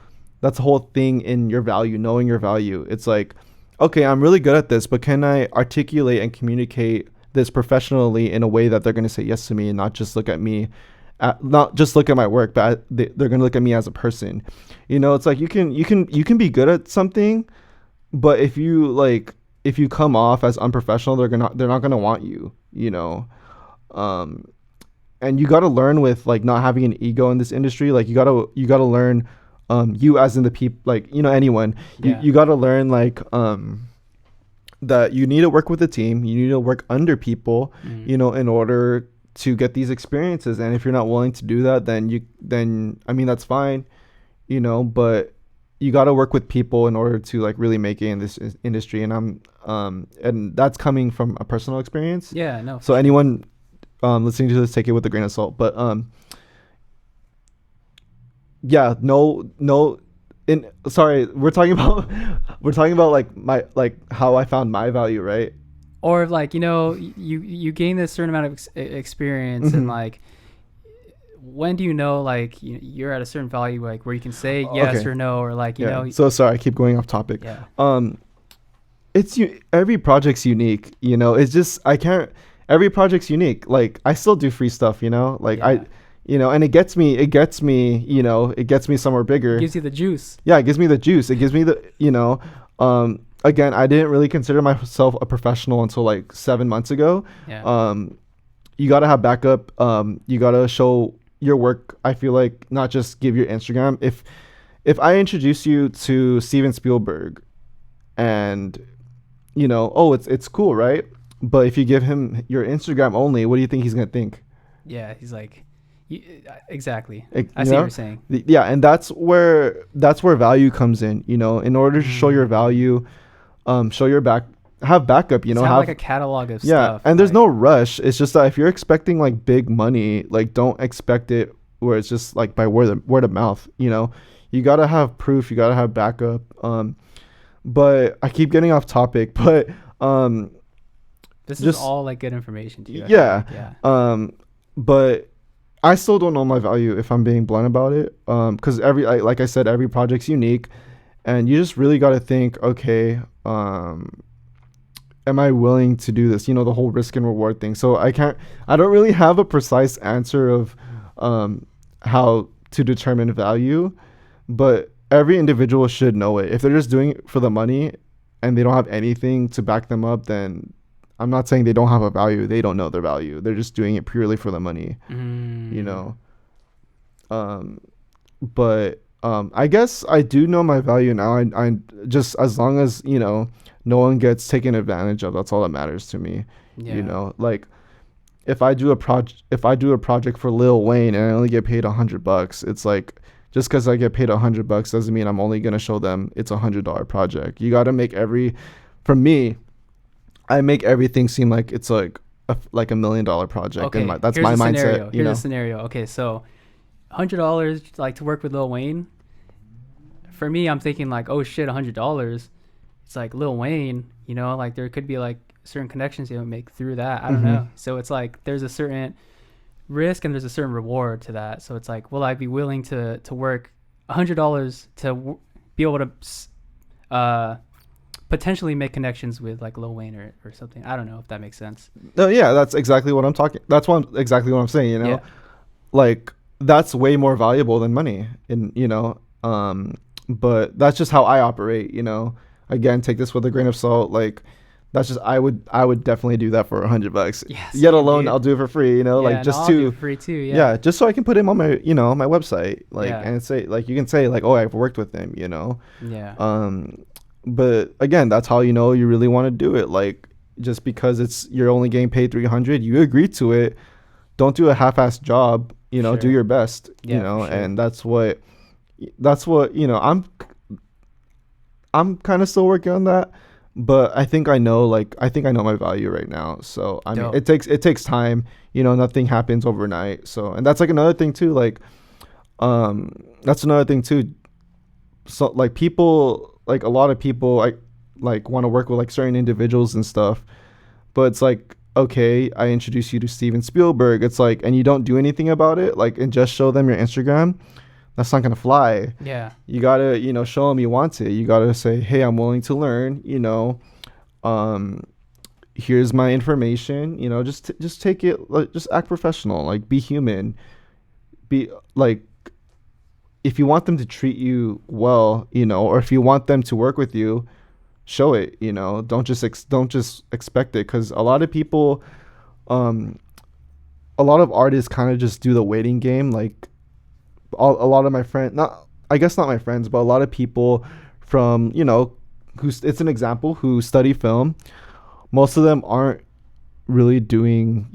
S2: thing in your value, knowing your value. It's like, okay, I'm really good at this, but can I articulate and communicate this professionally in a way that they're going to say yes to me and not just look at me, not just look at my work, but they're going to look at me as a person. It's like you can be good at something, but if you come off as unprofessional, they're not going to want you, and you got to learn with like not having an ego in this industry. Like you got to learn, you as in the people, like, anyone, you got to learn like, that you need to work with a team, you need to work under people, in order to get these experiences. And if you're not willing to do that, then I mean, that's fine, but you got to work with people in order to like really make it in this industry. And and that's coming from a personal experience.
S1: Yeah, no.
S2: So anyone listening to this, take it with a grain of salt. But yeah, sorry, we're talking about like how I found my value, right?
S1: Or like, you gain this certain amount of experience, and like, when do you know like you're at a certain value, like where you can say yes or no, or like,
S2: So sorry, I keep going off topic. Every project's unique, it's just every project's unique. Like I still do free stuff, and it gets me, it gets me somewhere bigger. It
S1: gives you the juice.
S2: Yeah, it gives me the juice. It gives me the, again, I didn't really consider myself a professional until like 7 months ago.
S1: Yeah.
S2: You got to have backup. You got to show your work, I feel like, not just give your Instagram. If I introduce you to Steven Spielberg, and oh, it's cool, right? But if you give him your Instagram only, what do you think he's gonna think?
S1: Yeah, he's like, exactly.
S2: You
S1: I see what you're saying.
S2: Yeah, and that's where value comes in. In order to show your value, show your have backup.
S1: Have like a catalog of stuff.
S2: And there's no rush. It's just that if you're expecting like big money, like don't expect it where it's just like by word of mouth. You gotta have proof. You gotta have backup. But I keep getting off topic. But
S1: this is all like good information to you.
S2: Yeah. But I still don't know my value, if I'm being blunt about it. Because like I said, every project's unique, and you just really got to think, okay, am I willing to do this? The whole risk and reward thing. So I don't really have a precise answer of how to determine value, but every individual should know it. If they're just doing it for the money and they don't have anything to back them up, then I'm not saying they don't have a value. They don't know their value. They're just doing it purely for the money, But I guess I do know my value now. I just, as long as, no one gets taken advantage of, that's all that matters to me.
S1: Yeah.
S2: Like if I do a project for Lil Wayne and I only get paid $100, it's like, just because I get paid $100 doesn't mean I'm only going to show them it's $100 project. You got to make for me, I make everything seem like it's like a $1 million project.
S1: Okay,
S2: and that's my mindset.
S1: Here's a scenario. Okay, so $100 like to work with Lil Wayne. For me, I'm thinking like, oh shit, $100. It's like Lil Wayne, like there could be like certain connections you would make through that. I don't know. So it's like there's a certain risk and there's a certain reward to that. So it's like, will I be willing to work $100 to be able to potentially make connections with like Lil Wayne or something? I don't know if that makes sense.
S2: No, yeah, that's exactly what I'm talking. That's exactly what I'm saying.
S1: Yeah.
S2: Like that's way more valuable than money, and but that's just how I operate. Again, take this with a grain of salt. Like that's just I would definitely do that for $100.
S1: Yes,
S2: Yet alone,
S1: dude.
S2: I'll do it for free. Like just
S1: I'll
S2: to
S1: do it free too. Yeah.
S2: just so I can put him on my my website, like and say like you can say like, oh, I've worked with him.
S1: Yeah.
S2: But again, that's how you really want to do it. Like just because you're only getting paid $300, you agree to it. Don't do a half-assed job.
S1: Sure.
S2: Do your best.
S1: Yeah, sure.
S2: And that's what I'm kind of still working on that, but I think I know my value right now. So I mean, it takes time. Nothing happens overnight. So, and that's like another thing too. Like, that's another thing too. So like people, like a lot of people, like want to work with like certain individuals and stuff, but it's like, okay, I introduce you to Steven Spielberg. It's like, and you don't do anything about it, like, and just show them your Instagram. That's not gonna fly.
S1: Yeah.
S2: You gotta, show them you want it. You gotta say, hey, I'm willing to learn. Here's my information. Just take it. Like, just act professional. Like, be human. Be like, if you want them to treat you well, or if you want them to work with you, show it. Don't just expect it, because a lot of people, a lot of artists kind of just do the waiting game. Like, a lot of my friends, not my friends, but a lot of people from, it's an example, who study film, most of them aren't really doing,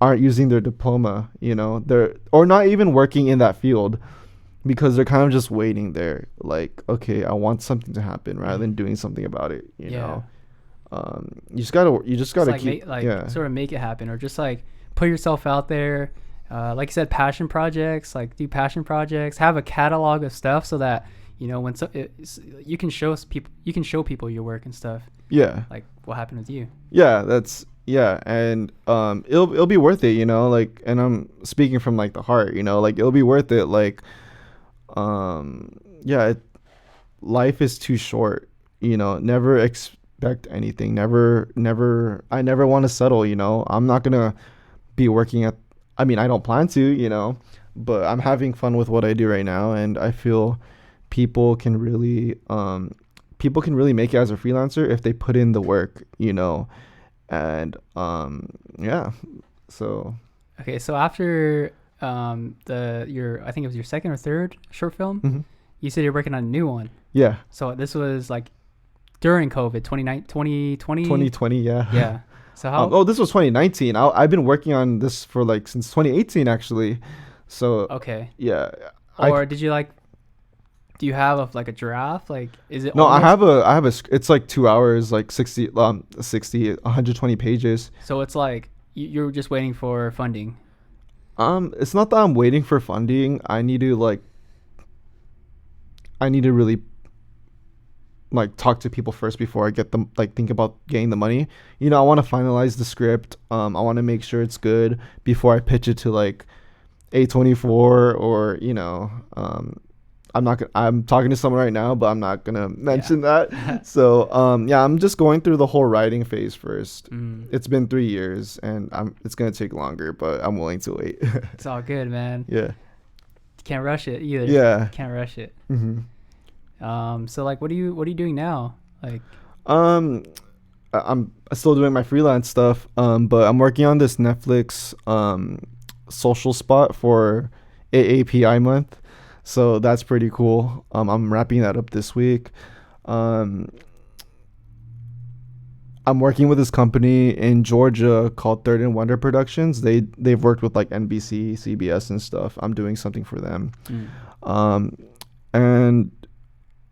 S2: aren't using their diploma, or not even working in that field, because they're kind of just waiting there. Like, okay, I want something to happen rather than doing something about it, you know? You just gotta
S1: like
S2: keep,
S1: sort of make it happen, or just like put yourself out there. Like you said, passion projects, like do passion projects, have a catalog of stuff so that, when you can show people your work and stuff.
S2: Yeah.
S1: Like what happened with you.
S2: Yeah, and it'll be worth it, like, and I'm speaking from like the heart, like it'll be worth it. Like, life is too short, never expect anything. I never want to settle, I'm not gonna be working I don't plan to, but I'm having fun with what I do right now, and I feel people can really make it as a freelancer if they put in the work, and so.
S1: Okay, so after I think it was your second or third short film.
S2: Mm-hmm.
S1: You said you're working on a new one.
S2: Yeah.
S1: So this was like during COVID, 2020.
S2: 2020. Yeah.
S1: Yeah. So how?
S2: This was 2019. I've been working on this for like since 2018 actually. So
S1: Okay.
S2: yeah.
S1: Or did you like? Do you have like a draft? Like, is it?
S2: No,
S1: almost,
S2: I have a. It's like 2 hours, like 120 pages.
S1: So it's like you're just waiting for funding.
S2: It's not that I'm waiting for funding. I need to really like talk to people first before I get them, like think about getting the money. You know, I want to finalize the script. I want to make sure it's good before I pitch it to like A24 or, you know, I'm talking to someone right now, but I'm not gonna mention that. So I'm just going through the whole writing phase first. It's been 3 years and it's gonna take longer, but I'm willing to wait.
S1: It's all good, man.
S2: Yeah.
S1: Can't rush it either.
S2: Yeah.
S1: Can't rush it.
S2: Mm-hmm.
S1: So like, what are you doing now? Like,
S2: I'm still doing my freelance stuff. But I'm working on this Netflix social spot for AAPI month. So that's pretty cool. I'm wrapping that up this week. I'm working with this company in Georgia called Third and Wonder Productions. They've worked with like NBC, CBS and stuff. I'm doing something for them. And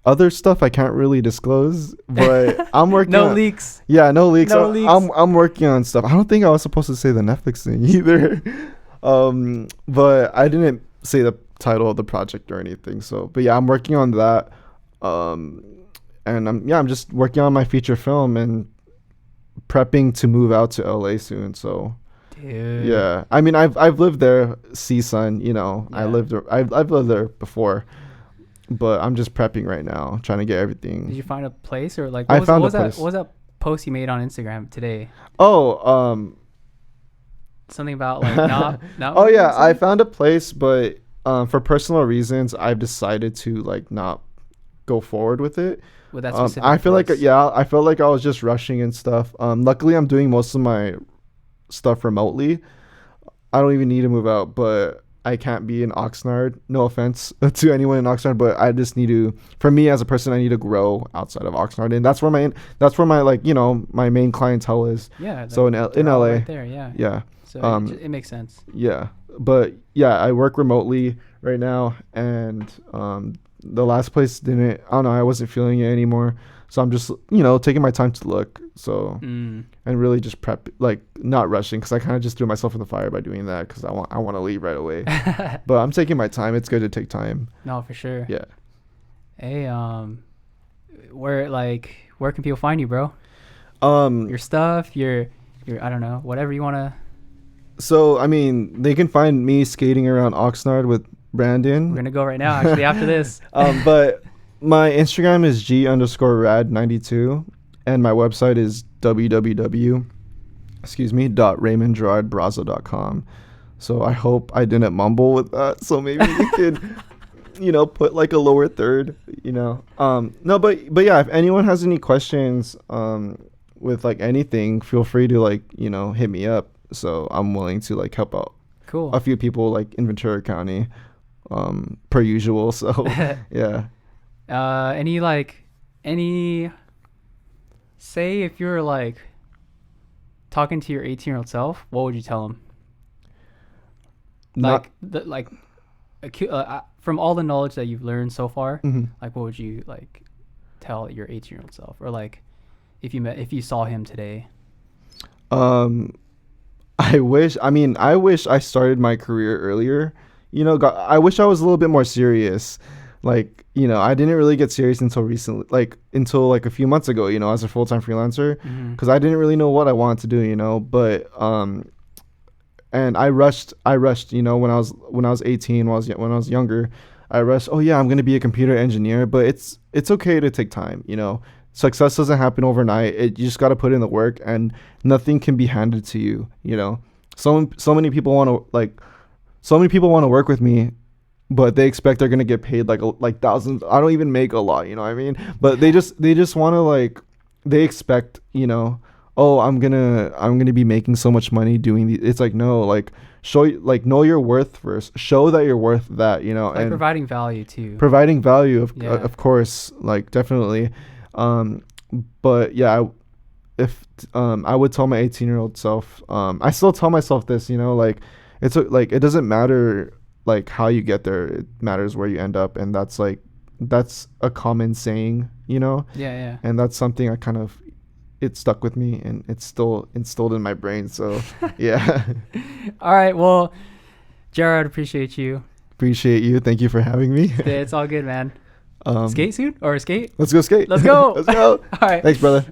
S2: other stuff I can't really disclose, but I'm working
S1: no leaks.
S2: Yeah, no leaks.
S1: No leaks.
S2: I'm working on stuff. I don't think I was supposed to say the Netflix thing either. But I didn't say the title of the project or anything. So, but yeah, I'm working on that. And I'm just working on my feature film and prepping to move out to LA soon. So,
S1: dude.
S2: Yeah, I mean, I've lived there, CSUN, you know,
S1: Yeah.
S2: I've lived there before, but I'm just prepping right now, trying to get everything.
S1: Did you find a place or like?
S2: I found
S1: what
S2: a place.
S1: What was that post you made on Instagram today?
S2: Oh,
S1: Something about like not.
S2: Oh yeah, I found a place, but for personal reasons, I've decided to like not go forward with it.
S1: With that specific
S2: I feel
S1: place.
S2: I felt like I was just rushing and stuff. Luckily, I'm doing most of my stuff remotely. I don't even need to move out, but I can't be in Oxnard. No offense to anyone in Oxnard, but I just need to. For me as a person, I need to grow outside of Oxnard, and that's where my like, you know, my main clientele is.
S1: Yeah.
S2: So in LA.
S1: Right there, yeah.
S2: Yeah.
S1: So it makes sense.
S2: Yeah, but yeah, I work remotely right now, and the last place didn't. I don't know. I wasn't feeling it anymore, so I'm just, you know, taking my time to look. So and really just prep, like not rushing, because I kind of just threw myself in the fire by doing that, because I want to leave right away. But I'm taking my time. It's good to take time.
S1: No, for sure.
S2: Yeah.
S1: Hey, where can people find you, bro? Your stuff, your I don't know, whatever you wanna.
S2: So I mean, they can find me skating around Oxnard with Branden.
S1: We're gonna go right now, actually, after this.
S2: But my Instagram is G_rad92, and my website is www.raymondgerardbraza.com. So I hope I didn't mumble with that. So maybe you could, you know, put like a lower third, you know. No, but yeah, if anyone has any questions with like anything, feel free to like, you know, hit me up. So I'm willing to like help out
S1: Cool.
S2: a few people like in Ventura County, per usual. So yeah.
S1: Say if you're like talking to your 18-year-old self, what would you tell him? From all the knowledge that you've learned so far, like what would you like tell your 18-year-old self, or like if you saw him today?
S2: I wish I started my career earlier. You know, I wish I was a little bit more serious. Like, you know, I didn't really get serious until recently, until a few months ago, you know, as a full-time freelancer, because I didn't really know what I wanted to do, you know, but, and I rushed, you know, when I was 18, when I was younger, I rushed, oh yeah, I'm going to be a computer engineer, but it's okay to take time, you know. Success doesn't happen overnight. You just got to put in the work, and nothing can be handed to you, you know. So many people want to work with me, but they expect they're going to get paid like thousands. I don't even make a lot, you know what I mean? But they just want to they expect, you know, oh, I'm gonna be making so much money doing these. It's like, no, like know your worth first. Show that you're worth that,
S1: Like
S2: and
S1: providing value too.
S2: providing value,
S1: Yeah.
S2: of course, like definitely. But yeah, if I would tell my 18-year-old self, I still tell myself this, like like it doesn't matter like how you get there, it matters where you end up, and that's a common saying,
S1: Yeah, yeah.
S2: and that's something I kind of, it stuck with me, and it's still instilled in my brain. So yeah.
S1: All right. Well, Gerard, appreciate you.
S2: Appreciate you. Thank you for having me.
S1: Yeah, it's all good, man. Skate soon or skate?
S2: Let's go skate.
S1: Let's go.
S2: Let's go.
S1: All right.
S2: Thanks, brother.